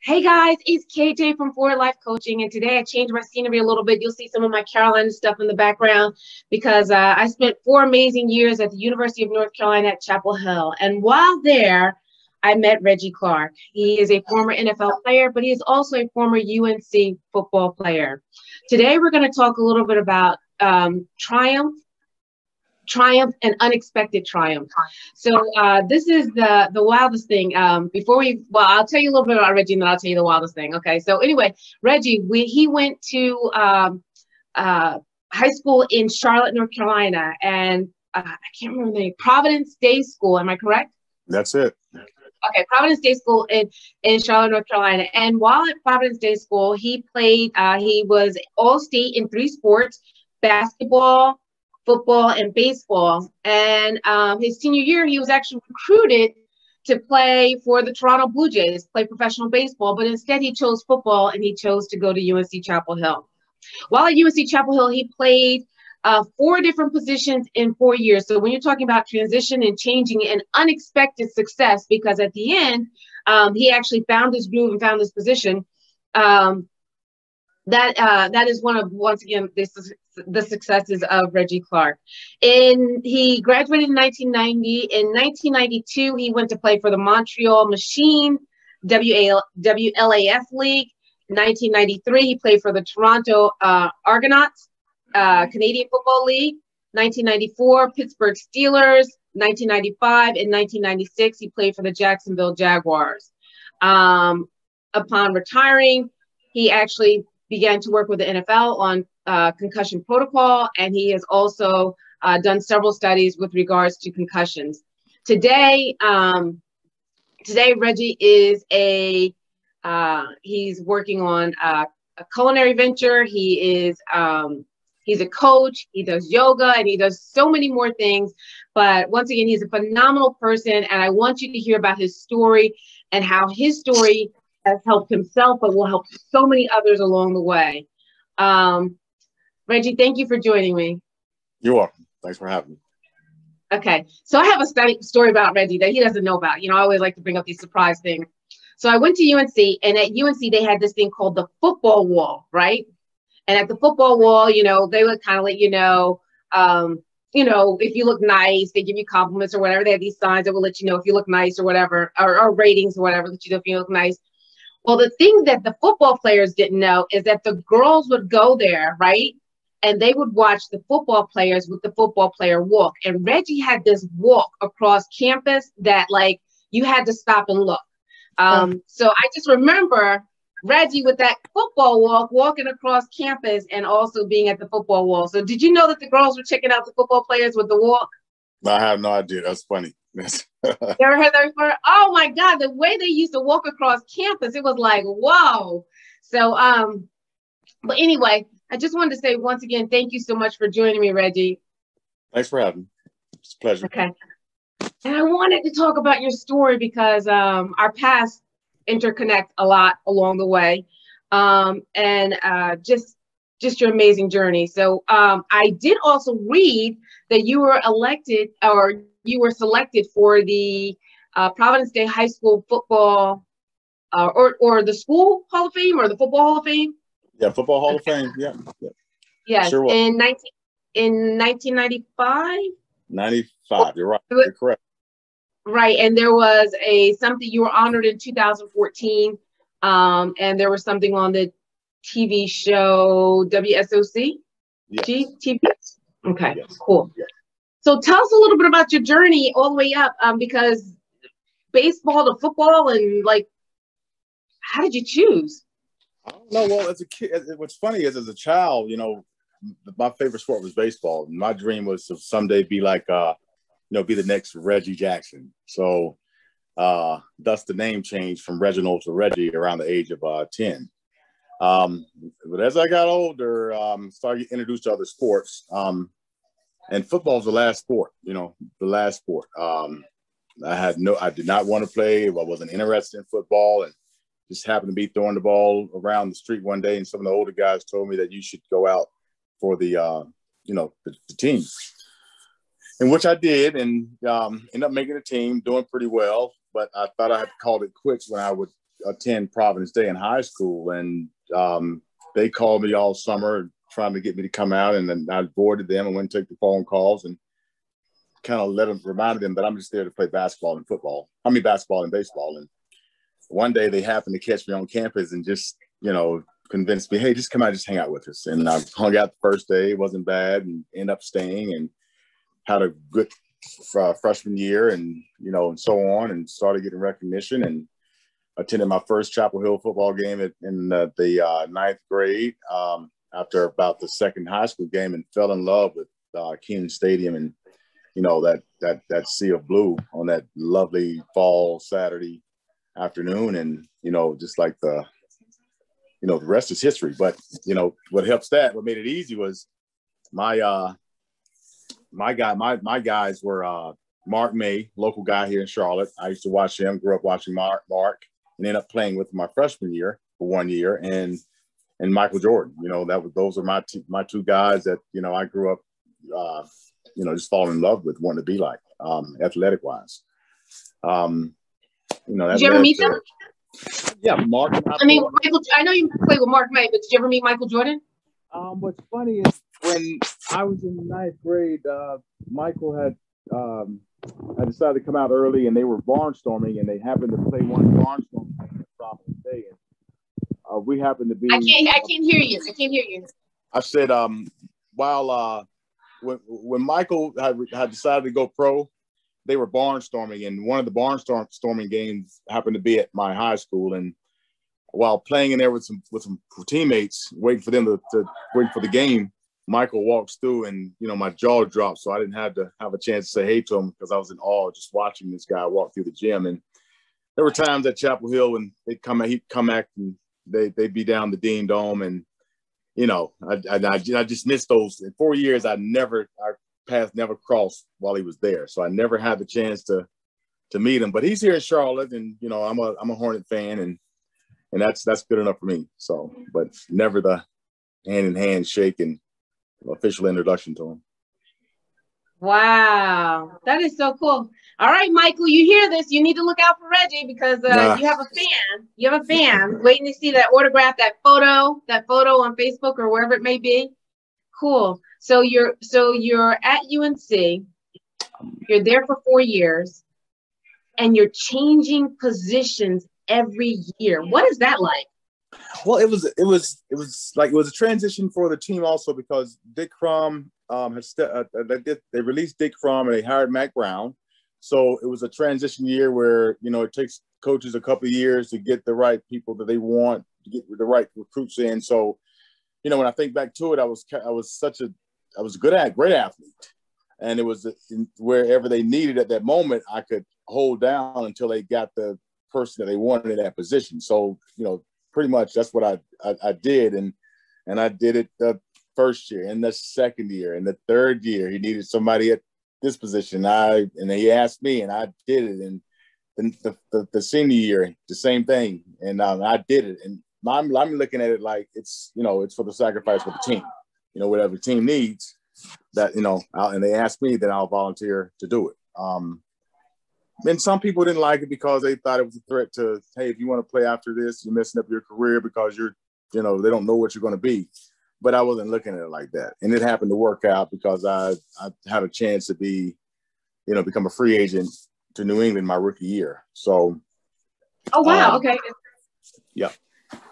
Hey guys, it's KJ from Forward Life Coaching, and today I changed my scenery a little bit. You'll see some of my Carolina stuff in the background because I spent 4 amazing years at the University of North Carolina at Chapel Hill. And while there, I met Reggie Clark. He is a former NFL player, but he is also a former UNC football player. Today, we're going to talk a little bit about triumph and unexpected triumph. So this is the wildest thing. I'll tell you a little bit about Reggie, and then I'll tell you the wildest thing. Okay. So anyway, Reggie, he went to high school in Charlotte, North Carolina, and I can't remember the name. Providence Day School. Am I correct? That's it. Okay, Providence Day School in Charlotte, North Carolina. And while at Providence Day School, he played. He was all-state in 3 sports: basketball, football, and baseball. And his senior year, he was actually recruited to play for the Toronto Blue Jays, play professional baseball, but instead he chose football and he chose to go to UNC Chapel Hill. While at UNC Chapel Hill, he played 4 different positions in 4 years. So when you're talking about transition and changing and unexpected success, because at the end, he actually found his groove and found his position. That is one of, once again, the successes of Reggie Clark. And he graduated in 1990. In 1992, he went to play for the Montreal Machine, WLAF League. In 1993, he played for the Toronto Argonauts, Canadian Football League. 1994, Pittsburgh Steelers. 1995 and 1996, he played for the Jacksonville Jaguars. Upon retiring, he actually began to work with the NFL on concussion protocol, and he has also done several studies with regards to concussions. Today, Reggie is he's working on a culinary venture. He's a coach. He does yoga, and he does so many more things. But once again, he's a phenomenal person, and I want you to hear about his story and how his story has helped himself, but will help so many others along the way. Reggie, thank you for joining me. You're welcome. Thanks for having me. Okay, so I have a story about Reggie that he doesn't know about. You know, I always like to bring up these surprise things. So I went to UNC, and at UNC, they had this thing called the football wall, right? And at the football wall, you know, they would kind of let you know, if you look nice, they give you compliments or whatever. They have these signs that will let you know if you look nice or whatever, or ratings or whatever, let you know if you look nice. Well, the thing that the football players didn't know is that the girls would go there, right? And they would watch the football players with the football player walk. And Reggie had this walk across campus that, like, you had to stop and look. So I just remember Reggie with that football walk, walking across campus and also being at the football wall. So did you know that the girls were checking out the football players with the walk? I have no idea. That's funny. You ever heard that before? Oh my God, the way they used to walk across campus, it was like, whoa. So, but anyway, I just wanted to say once again, thank you so much for joining me, Reggie. Thanks for having me. It's a pleasure. Okay. And I wanted to talk about your story because our paths interconnect a lot along the way. Just your amazing journey. So I did also read that you were elected, or you were selected for the Providence Day High School football, or the school Hall of Fame, or the football Hall of Fame. Yeah, football Hall of Fame. Yeah. Yes, sure was. in 1995. 95. You're right. You're correct. Right, and there was something you were honored in 2014, and there was something on the TV show WSOC. Yes. TV. Okay, yes. Cool. Yes. So tell us a little bit about your journey all the way up, because baseball to football, and like, how did you choose? I don't know. Well, as a kid, what's funny is, as a child, you know, my favorite sport was baseball. My dream was to someday be like, be the next Reggie Jackson. So thus the name changed from Reginald to Reggie around the age of 10. But as I got older, started getting introduced to other sports. And football was the last sport, the last sport. I did not want to play. I wasn't interested in football, and just happened to be throwing the ball around the street one day. And some of the older guys told me that you should go out for the team. In which I did, and ended up making a team, doing pretty well. But I thought I had called it quits when I would attend Providence Day in high school, and they called me all summer trying to get me to come out, and then I avoided them and went and take the phone calls and kind of reminded them that I'm just there to play basketball and football. I mean, basketball and baseball. And one day they happened to catch me on campus and just, convinced me, hey, just come out, just hang out with us. And I hung out the first day. It wasn't bad, and ended up staying and had a good freshman year, and, and so on, and started getting recognition, and attended my first Chapel Hill football game in the ninth grade after about the second high school game, and fell in love with Kenan Stadium and, that sea of blue on that lovely fall Saturday afternoon. And, just like the rest is history. But, what made it easy was my guys were Mark Maye, local guy here in Charlotte. I used to watch him, grew up watching Mark, and ended up playing with him my freshman year for 1 year, and Michael Jordan. Those are my two guys that, I grew up, just falling in love with, wanting to be like, athletic wise. Did you ever meet them? Yeah, Mark. Michael, I know you played with Mark Maye, but did you ever meet Michael Jordan? What's funny is when I was in ninth grade, Michael had decided to come out early, and they were barnstorming, and they happened to play one barnstorm game at Providence Day, and we happened to be. I can't hear you. I can't hear you. I said, when Michael had decided to go pro, they were barnstorming, and one of the barnstorming games happened to be at my high school. And while playing in there with some teammates, waiting for them to wait for the game, Michael walks through, and my jaw dropped. So I didn't have a chance to say hey to him, because I was in awe just watching this guy walk through the gym. And there were times at Chapel Hill when he'd come back, and they'd be down the Dean Dome, and I just missed those. In 4 years, our paths never crossed while he was there, so I never had the chance to meet him. But he's here in Charlotte, and I'm a Hornet fan, and that's good enough for me. So, but never the hand in hand shake and official introduction to him. Wow, that is so cool. All right, Michael, you hear this? You need to look out for Reggie, because you have a fan. You have a fan waiting to see that autograph, that photo on Facebook or wherever it may be. Cool. So you're at UNC. You're there for 4 years, and you're changing positions every year. What is that like? Well, it was a transition for the team also, because Dick Crum they released Dick Crum, and they hired Mac Brown. So it was a transition year where, it takes coaches a couple of years to get the right people that they want, to get the right recruits in. So, when I think back to it, I was a great athlete, and it was wherever they needed at that moment, I could hold down until they got the person that they wanted in that position. So, pretty much that's what I did. And I did it the first year, and the second year, and the third year. He needed somebody at this position. And he asked me, and I did it. And then the senior year, the same thing. And I did it. And I'm looking at it like it's for the sacrifice for the team. Whatever the team needs, that, and they asked me, then I'll volunteer to do it. And some people didn't like it because they thought it was a threat to, hey, if you want to play after this, you're messing up your career because they don't know what you're going to be. But I wasn't looking at it like that. And it happened to work out because I had a chance to become a free agent to New England my rookie year. So. Oh, wow. Okay. Yeah.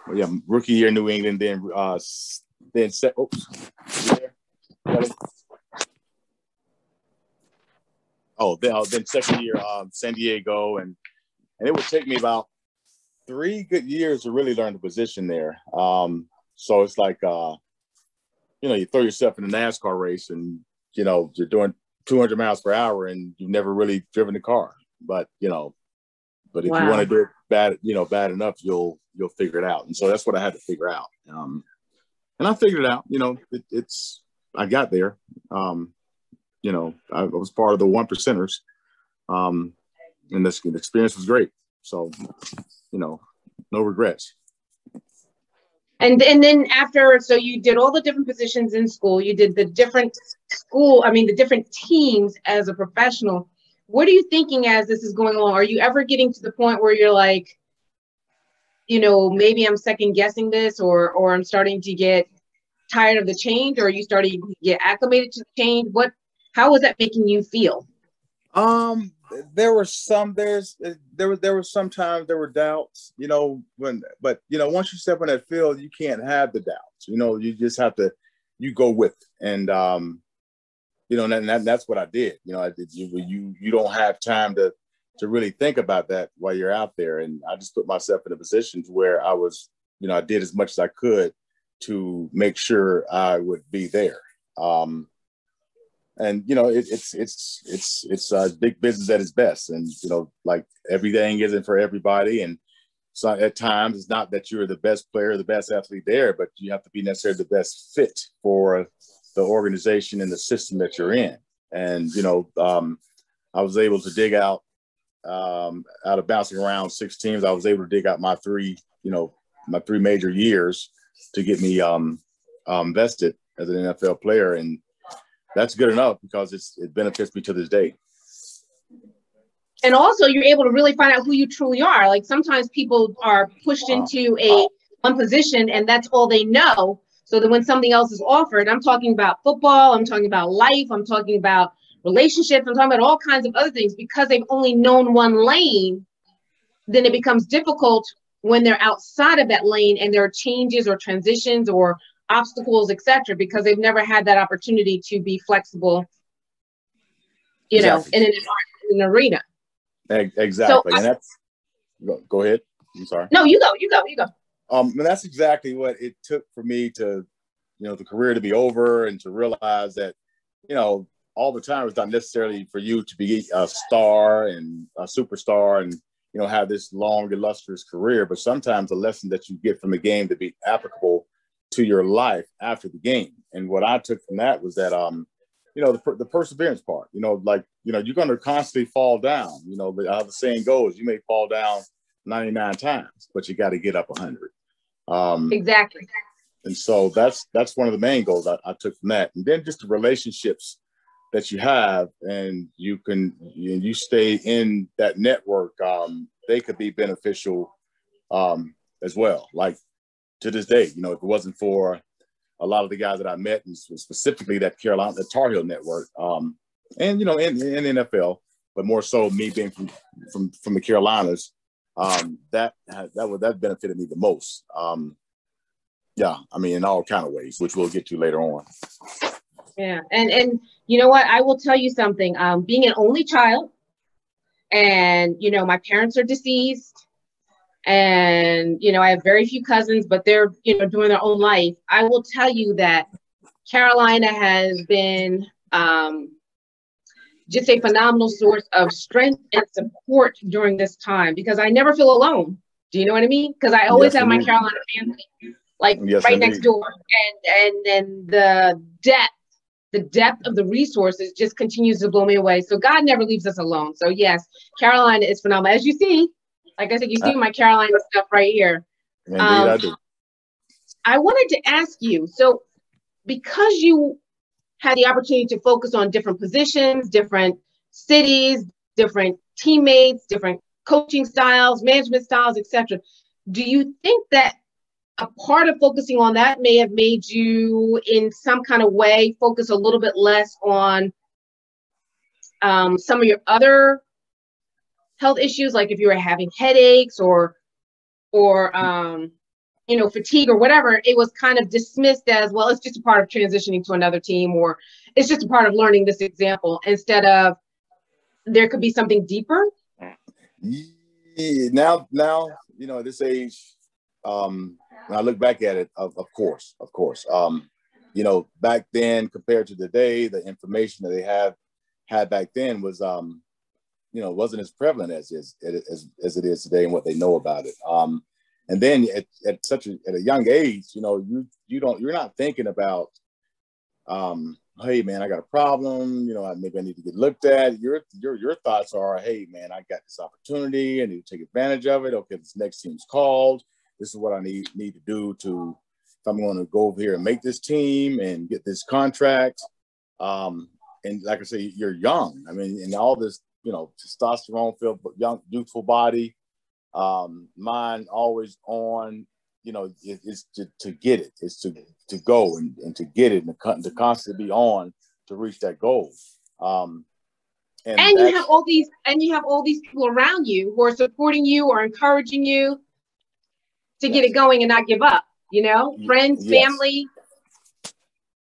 Well, yeah. Rookie year in New England, then second year, San Diego. And it would take me about 3 good years to really learn the position there. So it's like, you throw yourself in a NASCAR race, and, you're doing 200 miles per hour, and you've never really driven the car. But if you want to do it bad enough, you'll figure it out. And so that's what I had to figure out. And I figured it out. I got there. I was part of the 1%ers, and the experience was great. So, no regrets. And then after, so you did all the different positions in school. You did the different teams as a professional. What are you thinking as this is going along? Are you ever getting to the point where you're like, maybe I'm second guessing this, or I'm starting to get tired of the change, or are you starting to get acclimated to the change? How was that making you feel? There were sometimes there were doubts, but once you step on that field, you can't have the doubts. You just have to, you go with it. And and that's what I did. You don't have time to really think about that while you're out there. And I just put myself in a position to where I was, I did as much as I could to make sure I would be there. And it's big business at its best, and like everything isn't for everybody, and so at times it's not that you're the best player, the best athlete there, but you have to be necessarily the best fit for the organization and the system that you're in. And I was able to dig out of bouncing around 6 teams. I was able to dig out my three major years to get me vested as an NFL player, and that's good enough because it benefits me to this day. And also you're able to really find out who you truly are. Like sometimes people are pushed into one position and that's all they know. So that when something else is offered, I'm talking about football, I'm talking about life, I'm talking about relationships, I'm talking about all kinds of other things, because they've only known one lane, then it becomes difficult when they're outside of that lane and there are changes or transitions or obstacles, etc., because they've never had that opportunity to be flexible, Exactly. in an arena. Exactly. So, and that's, go ahead. I'm sorry. No, you go. And that's exactly what it took for me to, the career to be over and to realize that, all the time it's not necessarily for you to be a star and a superstar and, have this long, illustrious career, but sometimes the lesson that you get from the game to be applicable to your life after the game. And what I took from that was that, the perseverance part, you're going to constantly fall down. How the saying goes, you may fall down 99 times, but you got to get up 100. Exactly. And so that's one of the main goals I took from that. And then just the relationships that you have, and you stay in that network, they could be beneficial as well. Like to this day, if it wasn't for a lot of the guys that I met, and specifically that the Tarheel Network, and in the NFL, but more so me being from the Carolinas, that benefited me the most. In all kind of ways, which we'll get to later on. Yeah, and you know what? I will tell you something. Being an only child, and my parents are deceased. And, I have very few cousins, but they're, doing their own life. I will tell you that Carolina has been just a phenomenal source of strength and support during this time, because I never feel alone. Do you know what I mean? Because I always have my Carolina family, right next door. And the depth of the resources just continues to blow me away. So God never leaves us alone. So yes, Carolina is phenomenal. As you see, like I said, you see my Carolina stuff right here. Indeed, I do. I wanted to ask you, so because you had the opportunity to focus on different positions, different cities, different teammates, different coaching styles, management styles, etc., do you think that a part of focusing on that may have made you, in some kind of way, focus a little bit less on some of your other health issues, like if you were having headaches or fatigue or whatever? It was kind of dismissed as, well, it's just a part of transitioning to another team, or it's just a part of learning this example, instead of there could be something deeper. Yeah, now, at this age, when I look back at it, of course, back then compared to today, the information that they had back then was, wasn't as prevalent as it is today and what they know about it. And then at a young age, you're not thinking about, hey man, I got a problem, maybe I need to get looked at. Your thoughts are, hey man, I got this opportunity, I need to take advantage of it. Okay, this next team's called. This is what I need to do if I'm going to go over here and make this team and get this contract. And like I say, you're young. And all this, testosterone filled young, youthful body. Mine always on, you know, is to get it. It's to go and to get it and to constantly be on to reach that goal. And you have all these people around you who are supporting you or encouraging you to get it going and not give up, you know, friends, family.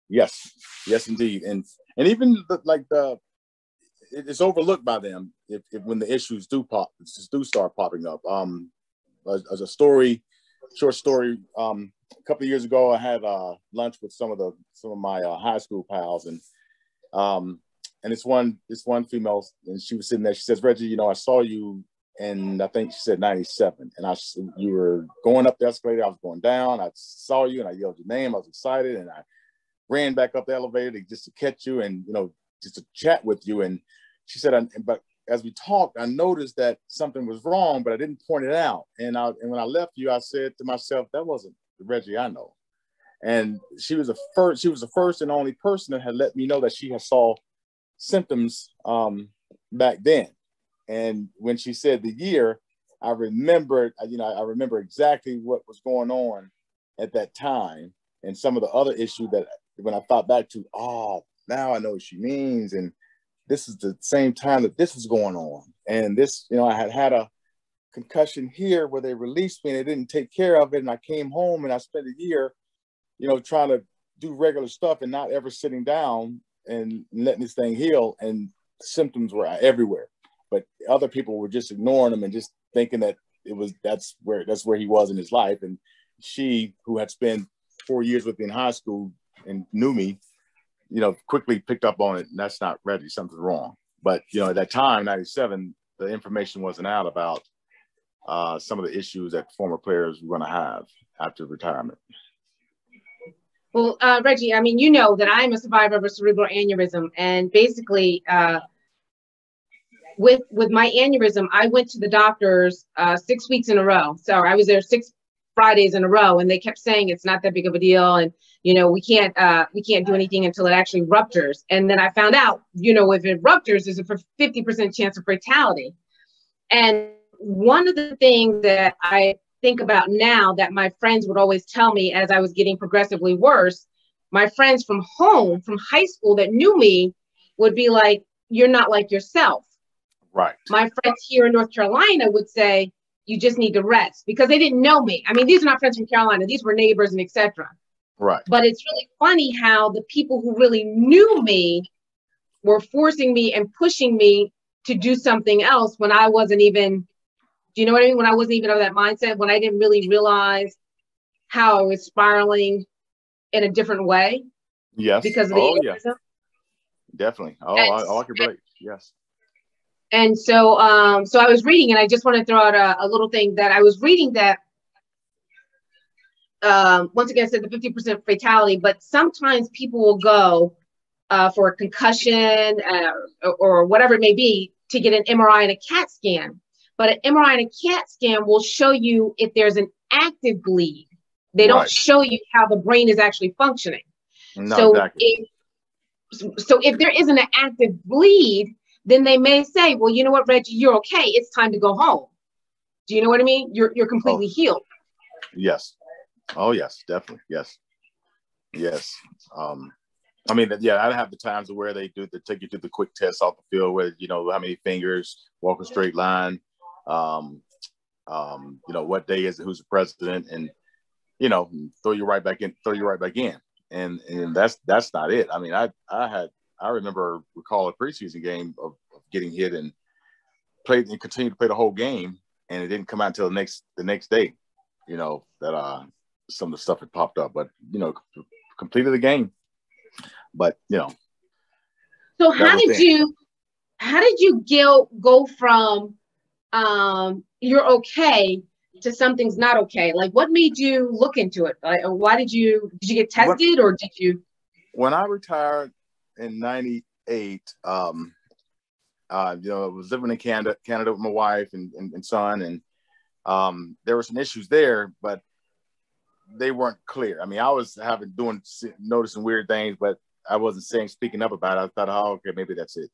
Yes, indeed. And even it's overlooked by them if when the issues do start popping up. As a short story, a couple of years ago, I had lunch with some of my high school pals, and this one female, and she was sitting there. She says, "Reggie, you know, I saw you, and I think she said 97, and you were going up the escalator. I was going down. I saw you, and I yelled your name. I was excited, and I ran back up the elevator just to catch you, and you know, just to chat with you." And she said, "But as we talked, I noticed that something was wrong, but I didn't point it out. And when I left you, I said to myself, that wasn't the Reggie I know." And she was the first and only person that had let me know that she had saw symptoms back then. And when she said the year, I remember exactly what was going on at that time, and some of the other issues that when I thought back to, oh, now I know what she means. And this is the same time that this is going on. And this, you know, I had a concussion here where they released me and they didn't take care of it. And I came home and I spent a year, you know, trying to do regular stuff and not ever sitting down and letting this thing heal. And symptoms were everywhere, but other people were just ignoring them and just thinking that that's where he was in his life. And she, who had spent 4 years with me in high school and knew me, you know, quickly picked up on it. And that's not Reggie, something's wrong. But, you know, at that time, 97, the information wasn't out about some of the issues that former players were going to have after retirement. Well, Reggie, I mean, you know that I'm a survivor of a cerebral aneurysm. And basically, with my aneurysm, I went to the doctors 6 weeks in a row. So I was there 6 Fridays in a row, and they kept saying it's not that big of a deal, and you know, we can't do anything until it actually ruptures. And then I found out, you know, if it ruptures, there's a 50% chance of fatality. And one of the things that I think about now that my friends would always tell me as I was getting progressively worse, my friends from home, from high school that knew me would be like, "You're not like yourself." Right. My friends here in North Carolina would say, "You just need to rest," because they didn't know me. I mean, these are not friends from Carolina. These were neighbors and etc. Right. But it's really funny how the people who really knew me were forcing me and pushing me to do something else when I wasn't even, do you know what I mean? When I wasn't even of that mindset, when I didn't really realize how I was spiraling in a different way. Yes. Because of the aneurysm. Definitely. I can relate. Yes. And so I was reading, and I just want to throw out a little thing that I was reading that once again, said the 50% fatality, but sometimes people will go for a concussion or whatever it may be to get an MRI and a CAT scan. But an MRI and a CAT scan will show you if there's an active bleed. They don't show you how the brain is actually functioning. No, so exactly. If there isn't an active bleed, then they may say, well, you know what, Reggie, you're okay. It's time to go home. Do you know what I mean? You're completely healed. Yes. Oh, yes, definitely. Yes. Yes. I mean, yeah, I have the times where they take you through the quick test off the field where, you know, how many fingers, walk a straight line, you know, what day is it, who's the president, and, you know, throw you right back in. And that's not it. I mean, I recall a preseason game of getting hit and played and continued to play the whole game, and it didn't come out until the next day, you know, that some of the stuff had popped up, but you know, completed the game. But you know, so how did you go from you're okay to something's not okay? Like, what made you look into it? Like, why did you get tested, or did you? When I retired in '98, you know, I was living in Canada with my wife and son, and there were some issues there, but they weren't clear. I mean, I was noticing weird things, but I wasn't speaking up about it. I thought, oh, okay, maybe that's it.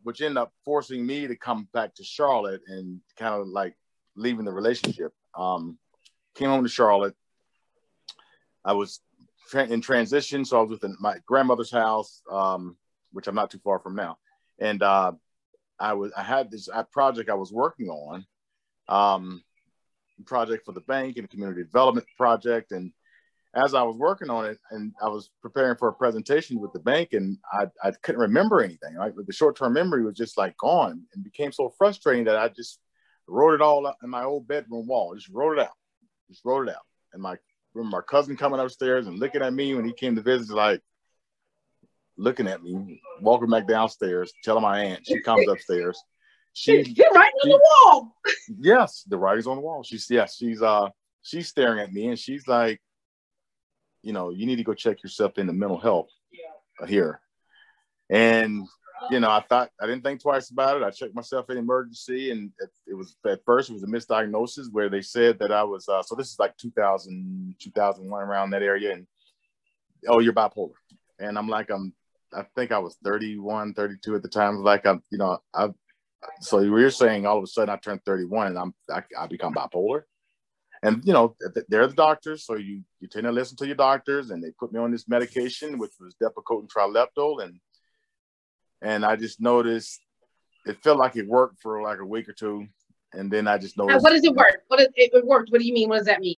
Which ended up forcing me to come back to Charlotte and kind of like leaving the relationship. Came home to Charlotte. I was in transition, so I was with my grandmother's house, which I'm not too far from now. And I had this project I was working on, project for the bank and a community development project. And as I was working on it, and I was preparing for a presentation with the bank, and I couldn't remember anything. Right? The short-term memory was just like gone, and became so frustrating that I just wrote it all up in my old bedroom wall. Just wrote it out. And my cousin coming upstairs and looking at me when he came to visit, like looking at me, walking back downstairs, telling my aunt. She comes upstairs. You're right on the wall. Yes, the writing's on the wall. She's staring at me, and she's like, you need to go check yourself into mental health here. And I didn't think twice about it. I checked myself in emergency, and at first it was a misdiagnosis where they said that I was, so this is like 2000, 2001, around that area. And, oh, you're bipolar. And I'm like, I think I was 31, 32 at the time. Like, so you're saying all of a sudden I turned 31 and I become bipolar. And, they're the doctors. So you tend to listen to your doctors, and they put me on this medication, which was Depakote and Trileptal. And I just noticed it felt like it worked for like a week or two. And then I just noticed. What does it work? It worked? What do you mean? What does that mean?